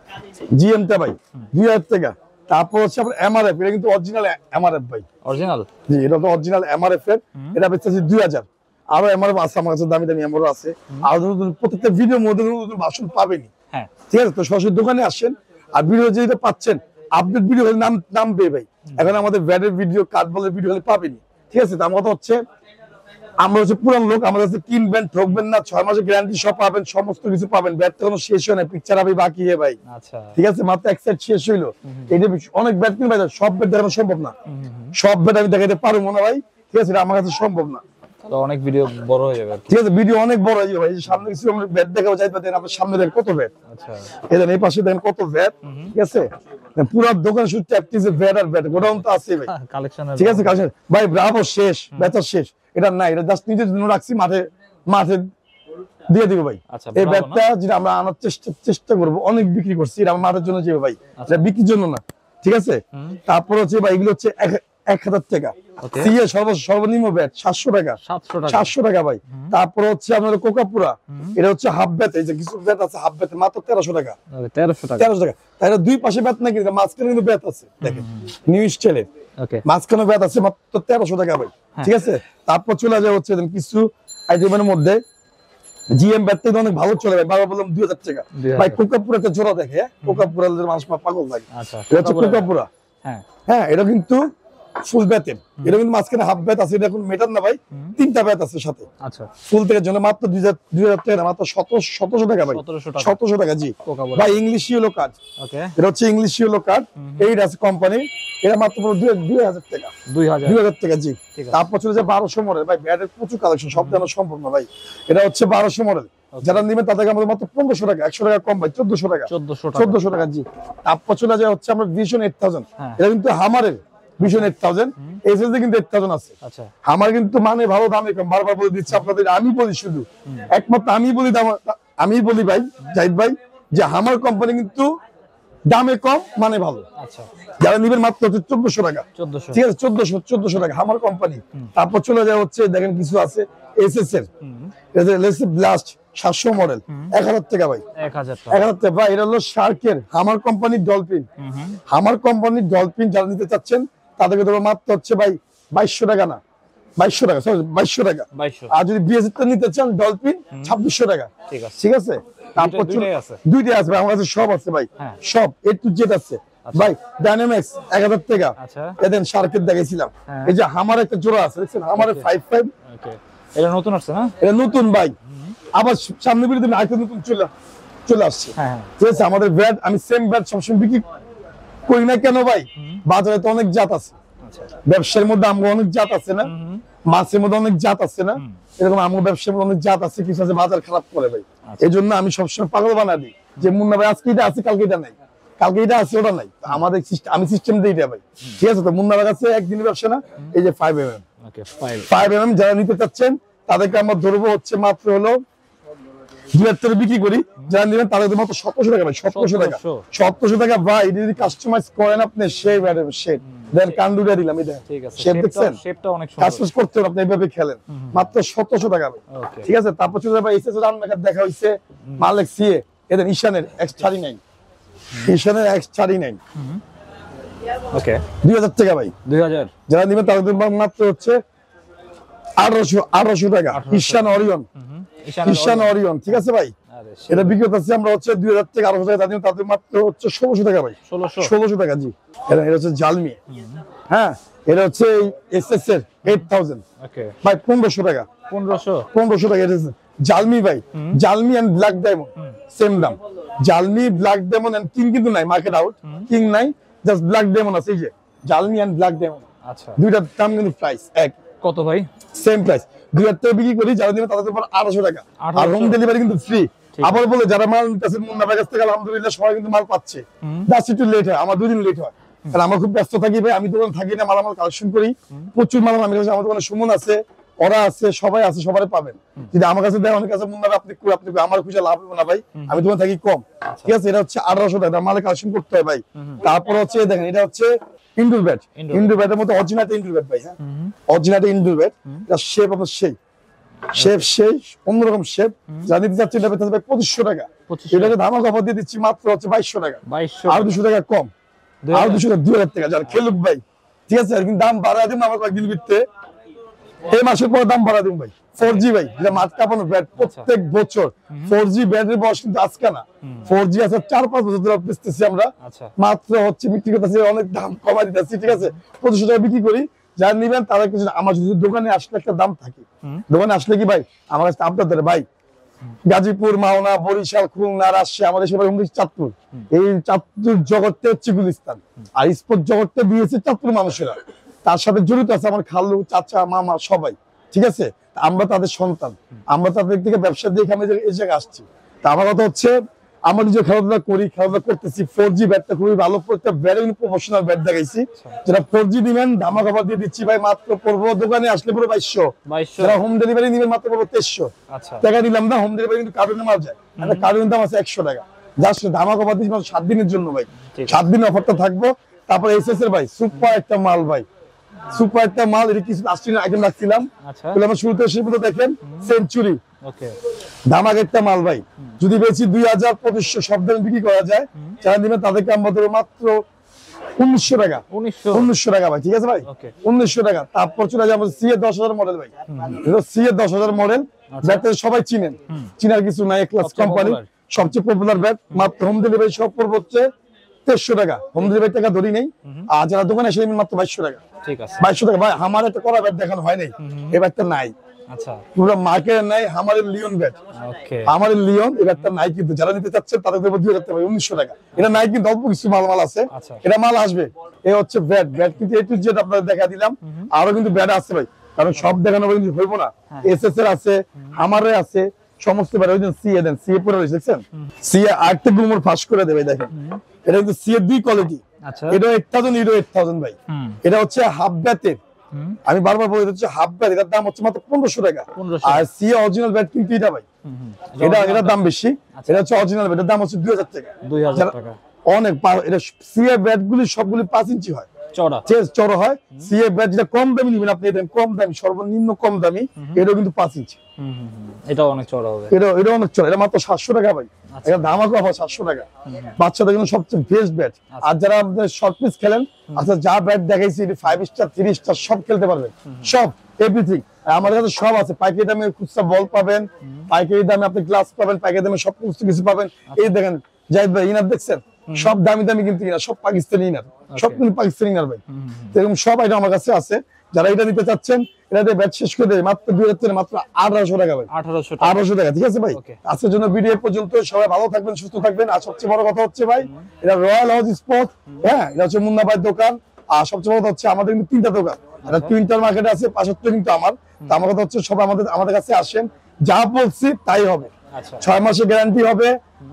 জিএমটা ভাই, 2000 টাকা। তারপর হচ্ছে আপনার এমআরএফ, এটা কিন্তু অরিজিনাল এমআরএফ ভাই, অরিজিনাল। জি, এটা তো অরিজিনাল এমআরএফ এর, এটা বেচতেছি 2000। আরো এমআরএফ আছে আমার কাছে, দামি দামি এমআরএফ আছে। আর প্রত্যেকটা ভিডিওর মধ্যে নতুন ভাষণ পাবেনই। হ্যাঁ, ঠিক আছে। তো সরাসরি দোকানে আসেন, আর ভিডিও যেটা পাচ্ছেন আপডেট ভিডিও হলে নাম পেয়ে ভাই। এখন আমাদের ব্যাটের ভিডিও, কার্ড বলের ভিডিও হলে পাবেনি। ঠিক আছে, তো আমার কথা হচ্ছে আমরা হচ্ছে পুরান লোক, আমাদের কাছে কিনবেন, ঠকবেন না, 6 মাসের গ্যারান্টি সব পাবেন, সমস্ত কিছু পাবেন। ব্যাট তো কোনো শেষ হয় না, পিকচার আমি বাকি ভাই। আচ্ছা, ঠিক আছে, মাত্র এক সেট শেষ হইলো। এটা অনেক ব্যাট কিনবে, সব ব্যাট দেখানো সম্ভব না, সব ব্যাট আমি দেখাইতে পারবো না ভাই। ঠিক আছে, এটা আমার কাছে সম্ভব না, তো অনেক ভিডিও বড় হয়ে যাবে। ঠিক আছে, ভিডিও অনেক বড় হয়ে যাবে ভাই। সামনে কিছু আমরা ব্যাট দেখাবো, চাইতে দেন আপনার সামনে দেখেন কত ব্যাট। আচ্ছা, এই পাশে দেখেন কত ব্যাট। ঠিক আছে, পুরো দোকান শুধু ট্যাপটিজ ব্যাট আর ব্যাট, গোডাউন তো আছে ভাই, কালেকশন। ঠিক আছে, কালেকশন ভাই, ব্রাভো শেষ, বেচা শেষ। এটা না, এটা জাস্ট নিজের জন্য রাখছি, মাঠে দিয়ে দিব ভাই। এই ব্যাটটা যেটা আমরা আনার চেষ্টা করবো, অনেক বিক্রি করছি, এটা আমার মাঠের জন্য যাবে ভাই, এটা বিক্রির জন্য না। ঠিক আছে, তারপর হচ্ছে ভাই এগুলো হচ্ছে 1000 টাকা। সিএ সর্বনিম্ন ব্যাট 700 টাকা, 700 টাকা ভাই। তারপর হচ্ছে আপনার কোকাপুরা, এটা হচ্ছে হাফ ব্যাট, এই যে কিছু ব্যাট আছে হাফ ব্যাট, মাত্র 1300 টাকা। 1300 টাকা। তাহলে দুই পাশে ব্যাট নাকি, মাঝখানে কিন্তু ব্যাট আছে, দেখেন নিউ স্টাইলের মাঝখানে ব্যাট আছে, মাত্র 1300 টাকা ভাই। ঠিক আছে, তারপর চলে যায় হচ্ছে কিছু আইটেমের মধ্যে জিএম ব্যাট থেকে অনেক ভালো চলে ভাই, বাবা বললাম 2000 টাকা ভাই। কোকাপুরা একটা জোড়া দেখে, কোকাপুরা মানুষ পাগল লাগে। এটা হচ্ছে কোকাপুরা। হ্যাঁ, এটা কিন্তু ফুল ব্যাটের, এটা কিন্তু মাঝখানে হাফ ব্যাট আছে, এটা এখন মেটার না ভাই, 3টা ব্যাট আছে সাথে। আচ্ছা, ফুল থেকে জন্য মাত্র 2000 টাকা, মাত্র 1700 টাকা ভাই, 1700 টাকা। জি ভাই, ইংলিশ ইয়েলো কার্ড। ওকে, এটা হচ্ছে ইংলিশ ইয়েলো কার্ড, এইটা আছে কোম্পানি, এটা মাত্র 2000 টাকা। 2000 টাকা। জি, তারপর চলে যায় 1200 মডেল ভাই, ব্যাটের প্রচুর কালেকশন, সব জানা সম্ভব না ভাই। এটা হচ্ছে 1200 মডেল, যারা নেবেন তাদেরকে আমাদের মাত্র 1500 টাকা, 100 টাকা কম ভাই, 1400 টাকা। 1400 টাকা। জি, তারপর চলে যায় হচ্ছে আমরা ভিশন 8000, এটা কিন্তু হামারের ভিশন 8000, এসএসডি কিন্তু 8000 আছে। আচ্ছা, আমার কিন্তু মানে ভালো, দামে কম, বারবার বলে দিচ্ছি আপনাদের। আমি বলি শুধু একমাত্র আমি বলি ভাই, জাহিদ ভাই, যে হামার কোম্পানি কিন্তু দামে কম, মানে ভালো। আচ্ছা, যারা নেবেন মাত্র 1400 টাকা। ঠিক আছে, 1400 টাকা হামার কোম্পানি। তারপর চলে যায় হচ্ছে দেখেন কিছু আছে এসএস এর, ব্লাস্ট 700 মডেল, 1000 টাকা ভাই। 1000 টাকা ভাই। এটা হলো শার্কের হামার কোম্পানির ডলফিন, হামার কোম্পানির ডলফিন। যারা নিতে চাচ্ছেন তাদেরকে দেবো মাত্র হচ্ছে ভাই 2200 টাকা, না 2200 টাকা, সরি 2200 টাকা। আর যদি বিএসএ নিতে চান ডলফিন 2600 টাকা। ঠিক আছে, তারপর দুইটাই আছে ভাই, আমার কাছে সব আছে ভাই, সব এ টু জেড আছে ভাই। ডাইনামিক্স 1000 টাকা। এদেন শার্কের দেখাইছিলাম, এই যে হামার একটা জোড়া আছে, দেখছেন হামারের 55। এটা নতুন আসছে না, এটা নতুন ভাই, আবার সামনে বিরুদ্ধে আরেকটা নতুন চলে আসছে। ঠিক আছে, আমাদের ব্যাট আমি সেম ব্যাট সবসময় বিক্রি করি না কেন ভাই, বাজারে তো অনেক জাত আছে, ব্যবসার মধ্যে আমার অনেক জাত আছে না, মাছের মধ্যে অনেক জাত আছে না, এরকম আমার ব্যবসার মধ্যে অনেক জাত আছে, কিছু আছে বাজার খারাপ করে ভাই। এই জন্য আমি সবসময় পাগল বানা দিই, যে মুন্না ভাই আজকে এটা আছে, কালকে এটা নাই, কালকে এটা আছে ওটা নাই, আমাদের আমি সিস্টেম দিই এটা ভাই। ঠিক আছে, তো মুন্না ভাই কাছে একদিনের ব্যবসা না, এই যে 5mm যারা নিতে চাচ্ছেন তাদেরকে আমরা ধরবো হচ্ছে মাত্র হলো 2000 বিক্রি করি, যারা নেবেন তাদের মাত্র 1700 টাকা ভাই। 1700 টাকা, 1700 টাকা ভাই। যদি কাস্টমাইজ করেন আপনি, সেই ব্যাটের শেড দেন, কান্ডুটা দিলাম, এটা শেড দেখছেন, শেডটা অনেক সুন্দর, কাস্টমাইজ করতে হবে আপনি, এইভাবে খেলেন, মাত্র 1700 টাকা ভাই। ঠিক আছে, তারপর চলে ভাই এসএস রান্নাঘর দেখা হইছে, মালিক সিএ এদের ঈশানের X39 ঈশানের X39 ওকে 2000 টাকা ভাই 2000 যারা নিবেন তাদের মাত্র হচ্ছে 1800 টাকা ঈশান অরিয়ন ঈশান অরিয়ন ঠিক আছে ভাই এটা বিক্রি করতেছি আমরা হচ্ছে 2000 থেকে 1800 টাকা দাম তাদের মাত্র হচ্ছে 1600 টাকা ভাই 1600 টাকা জি এটা হচ্ছে জালমি হ্যাঁ এটা হচ্ছে এসএস এর 8000 ওকে ভাই 1500 টাকা 1500 টাকা এটা জালমি ভাই Zalmi and Black Diamond same দাম Zalmi Black Diamond and King কিন্তু নাই মার্কেট আউট কিং নাই জাস্ট ব্ল্যাক ডায়মন্ড আছে এই যে জালমি এন্ড ব্ল্যাক ডায়মন্ড আচ্ছা দুইটার দাম কিন্তু প্রাইস এক কত ভাই সেম প্রাইস 2000 টাকা বিক্রি করি যারা দিবেন তাদের উপর 800 টাকা আর হোম ডেলিভারি কিন্তু ফ্রি আবার বলে যারা মাল নিতেছে মুন্না ভাই কাছ থেকে আলহামদুলিল্লাহ সবাই কিন্তু মাল পাচ্ছে জাস্ট একটু লেট হয় আমার 2 দিন লেট হয় কারণ আমার খুব ব্যস্ত থাকি ভাই আমি দোকানে থাকি না মালামাল কালেকশন করি প্রচুর মালামাল আমি কাছে আমার দোকানে সুমন আছে ওরা আছে সবাই আছে সবাই পাবেন যদি আমার কাছে দেয় অনেক কাছে মুন্না ভাই আপনি আমার খুঁজে লাভ হবে না ভাই আমি দোকানে থাকি কম ঠিক আছে এটা হচ্ছে 1800 টাকা মাল কালেকশন করতে হয় ভাই তারপর হচ্ছে দেখেন এটা হচ্ছে ইনডোর ব্যাট ইনডোর ব্যাটের মধ্যে অরিজিনাল ইনডোর ব্যাট ভাই হ্যাঁ অরিজিনাল ইনডোর ব্যাট এটা শেপ আপনার সেই অন্যরকম শেপ যা নিতে চাচ্ছি এটা পেতে ভাই 2500 টাকা এটাকে ধামাকা অফার দিয়ে দিচ্ছি মাত্র হচ্ছে 2200 টাকা আর 200 টাকা কম আর 200 টাকা 2000 টাকা যারা খেলুক ভাই ঠিক আছে কিন্তু দাম বাড়া দিন আমার কয়েকদিন ভিতরে এই মাসের পর দাম বাড়া দিন ভাই 4G ভাই এটা মাঠ কাঁপানো ব্যাট প্রত্যেক বছর 4G ব্যাটের বয়স কিন্তু আজকে না 4G আছে 4-5 বছর ধরে বেচতেছি আমরা মাত্র হচ্ছে বিক্রি করতেছি অনেক দাম কমাই দিতেছি ঠিক আছে 2500 টাকা বিক্রি করি যারা নিবেন তারা কিছু আমার যদি দোকানে আসলে একটা দাম থাকে দোকানে আসলে কি ভাই আমার কাছে আপনার ধরে ভাই গাজীপুর মাওনা বরিশাল খুলনা রাজশাহী আমাদের সবাই চাঁদপুর এই চাঁদপুর জগৎটা হচ্ছে গুলিস্তান আর স্পোর্ট জগৎটা দিয়েছে চাঁদপুর মানুষেরা তার সাথে জড়িত আছে আমার খালু চাচা মামা সবাই ঠিক আছে আমরা তাদের সন্তান আমরা তাদের থেকে ব্যবসা দিয়ে আমি এই জায়গায় আসছি তা আমার কথা হচ্ছে আমরা নিজে খেলাধুলা করি খেলাধুলা করতেছি 4G ব্যাটটা খুবই ভালো একটা ভেরি প্রফেশনাল ব্যাট দেখাইছি যেটা 4G দিবেন ধামাকা অফার দিয়ে দিচ্ছি ভাই মাত্র পড়বো দোকানে আসলে পুরো 2200 যারা হোম ডেলিভারি নিবেন মাত্র পড়বো 2300 টাকা দিলাম না হোম ডেলিভারি কিন্তু কার্টুনে মাল যায় একটা কার্টুনের দাম আছে 100 টাকা জাস্ট ধামাকা অফার দিচ্ছি 7 দিনের জন্য ভাই 7 দিনের অফারটা থাকবো তারপর এসএস এর ভাই সুপার একটা মাল ভাই সুপার একটা মাল এটা কিছু আসছিল আইটেম রাখছিলাম তাহলে আমরা শুরুতে এসে পর্যন্ত দেখেন সেঞ্চুরি ওকে ধামাক একটা মাল ভাই যদি বেশি 2000-2500 সব দামে বিক্রি করা যায় যারা দিবেন তাদেরকে আমরা দেবো মাত্র 1900 টাকা 1900 টাকা ভাই ঠিক আছে ভাই 1900 টাকা তারপর চলে যাবো সিএ 10000 মডেল ভাই এটা সিএ 10000 মডেল ব্যাটটা সবাই চিনেন চিনার কিছু নাই ক্লাস কোম্পানি সবচেয়ে পপুলার ব্যাট মাত্র হোম ডেলিভারি সব পড়বে হচ্ছে 2300 টাকা হোম ডেলিভারি টাকা ধরি নেই আর যারা দোকানে এসে নেবেন মাত্র 2200 টাকা ঠিক আছে 2200 টাকা ভাই আমার একটা করা ব্যাট দেখানো হয় নাই এই ব্যাটটা নাই আচ্ছা পুরো মার্কেটে নাই আমাদের লিওন ব্যাট ওকে আমাদের লিওন এই ব্যাটটা নাই কিন্তু যারা নিতে চাচ্ছেন তাদের দেব 2000 টাকা 1900 টাকা এটা নাই কিন্তু অল্প কিছু মাল আছে এটা মাল আসবে এই হচ্ছে ব্যাট কিন্তু A to Z আপনাদের দেখা দিলাম আরো কিন্তু ব্যাট আছে ভাই কারণ সব দেখানো কিন্তু হইব না এসএস এর আছে আমারে আছে সমস্ত ব্যাট ওই যে সিএ দেন সিএ পুরো দেখছেন সিএ আটটা গুমর ফাঁস করে দেবে দেখেন এটা কিন্তু সিএ দুই কোয়ালিটি আচ্ছা এটা 8000 ইউরো 8000 ভাই এটা হচ্ছে হাফ ব্যাটের আমি বারবার বলে দিচ্ছি হাফ ব্যাট এটার দাম হচ্ছে মাত্র 1500 টাকা আর সিএ অরিজিনাল ব্যাট কিন্তু এটা ভাই এটার দাম বেশি এটা হচ্ছে অরিজিনাল ব্যাটের দাম হচ্ছে 2000 টাকা 2000 টাকা অনেক এটা সিএ ব্যাট গুলি সবগুলি 5 ইঞ্চি হয় চওড়া চওড়া হয় সিএ ব্যাট যেটা কম দামি নিবেন আপনি এটা কম দামি সর্বনিম্ন কম দামি এটা কিন্তু 5 ইঞ্চি এটা অনেক চওড়া হবে এটা অনেক চওড়া এটা মাত্র 700 টাকা ভাই এটা ধামাকা অফার 700 টাকা বাচ্চাদের জন্য সবচেয়ে বেস্ট ব্যাট আর যারা আপনাদের শর্ট পিচ খেলেন আচ্ছা যা ব্যাট দেখাইছি এটা 5 স্টার 3 স্টার সব খেলতে পারবেন সব এভরিথিং আমাদের কাছে সব আছে পাইকারি দামে খুচরা বল পাবেন পাইকারি দামে আপনি গ্লাস পাবেন পাইকারি দামে সব কিছু পাবেন এই দেখেন জাহিদ ভাই ইনার দেখছেন সব দামি দামি কিন্তু কিনা সব পাকিস্তানি ইনার সব কিন্তু পাকিস্তানি ইনার ভাই এরকম সব আইটেম আমার কাছে আছে যারা এটা নিতে চাচ্ছেন এটা দিয়ে ব্যাট শেষ করে দেবে মাত্র 2000 মাত্র 1800 টাকা ভাই 1800 টাকা ঠিক আছে ভাই আজকের জন্য ভিডিও পর্যন্ত সবাই ভালো থাকবেন সুস্থ থাকবেন আর সবচেয়ে বড় কথা হচ্ছে ভাই এটা রয়্যাল হাউস স্পোর্ট হ্যাঁ এটা হচ্ছে মুন্না ভাইয়ের দোকান আর সবচেয়ে বড় কথা হচ্ছে আমাদের কিন্তু 3টা দোকান এটা টুইন্টার মার্কেটে আছে 75 কিন্তু আমার তো আমার কথা হচ্ছে সবাই আমাদের কাছে আসেন যা বলছি তাই হবে 6 মাসের গ্যারান্টি হবে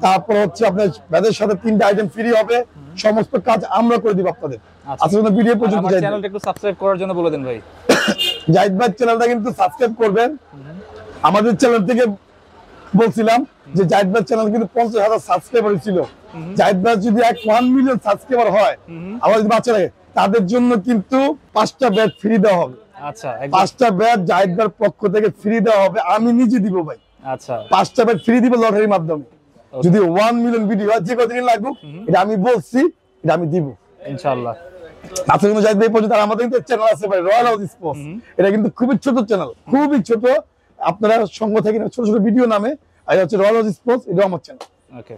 তারপর হচ্ছে আপনার ব্যাটের সাথে 3টা আইটেম ফ্রি হবে সমস্ত কাজ আমরা করে দিব আপনাদের আজকের জন্য ভিডিও পর্যন্ত চ্যানেলটা একটু সাবস্ক্রাইব করার জন্য বলে দেন ভাই জাহিদ ভাই চ্যানেলটা কিন্তু সাবস্ক্রাইব করবেন আমাদের চ্যানেল থেকে বলছিলাম যে জাহিদ ভাই চ্যানেল কিন্তু 50,000 সাবস্ক্রাইবার ছিল জাহিদ ভাই যদি 1 মিলিয়ন সাবস্ক্রাইবার হয় আমাদের বাচ্চারা তাদের জন্য কিন্তু 5টা ব্যাট ফ্রি দেওয়া হবে আচ্ছা 5টা ব্যাট জাহিদ ভাইয়ের পক্ষ থেকে ফ্রি দেওয়া হবে আমি নিজে দিব ভাই আচ্ছা 5টা ব্যাট ফ্রি দিব লটারির মাধ্যমে। যদি 1 মিলিয়ন ভিডিও হয় যে কতদিন লাগুক, এটা আমি বলছি, এটা আমি দিব ইনশাআল্লাহ। আচ্ছা কোনো যাইতে এই পর্যন্ত আমাদের কিন্তু চ্যানেল আছে ভাই, রয়্যাল হাউস স্পোর্টস। এটা কিন্তু খুবই ছোট চ্যানেল, খুবই ছোট। আপনারা সঙ্গ থেকে ছোট ছোট ভিডিও নামে, আর এটা হচ্ছে রয়্যাল হাউস স্পোর্টস, এটা আমার চ্যানেল। ওকে,